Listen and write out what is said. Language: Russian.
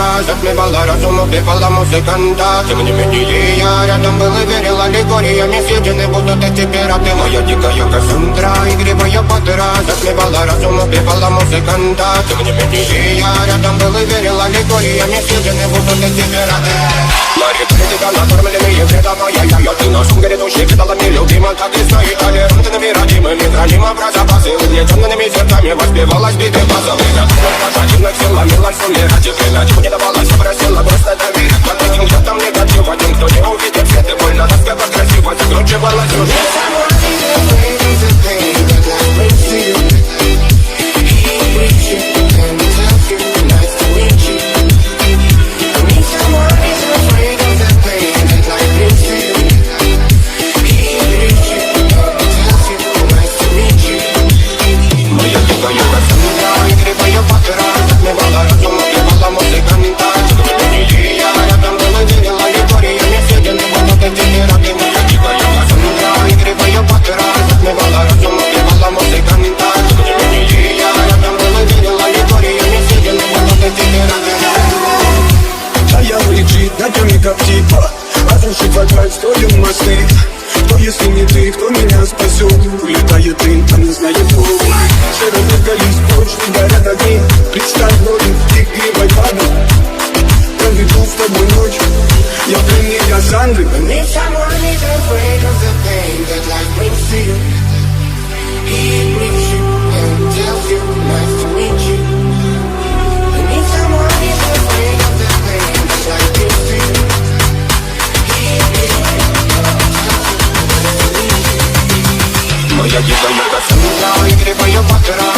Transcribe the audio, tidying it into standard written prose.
патера. Затмевала разум, убивала музыканта. Тем не менее я рядом был и верил аллегориями. Съедены будут эти пираты. Моя дикая Кассандра, игривая патера. Затмевала разум, убивала музыканта. Тем не менее я рядом был и верил аллегориями. Съедены будут эти пираты. Мари критика, накормленные вредом. Я ты носом грядущий кидалами любима. Так и стоит толерантными, родимыми. Храним образа базы, угнетенными сердцами. Воспевалась биты базовых. Пожадивных сил ломилась умирать. И принятив не давалась, просила просто доверить. Под таким взглядом негатив. Один, кто не увидит свет и больно, ласково красиво закручивалась уже. Разрушить вокруг строим мосты. Кто, если не ты, кто меня спасет? Улетает дым, а не знает Бог. Широко горит прочь, горят огни. Представь вроде игривой воды. Проведу с тобой ночь. Я в плене Кассандры. Need someone who's afraid of the pain that life brings to you. He brings you and tells you nice to meet you. Need someone who's afraid of the pain that life brings to you. Моя дикая Кассандра, игривая патера.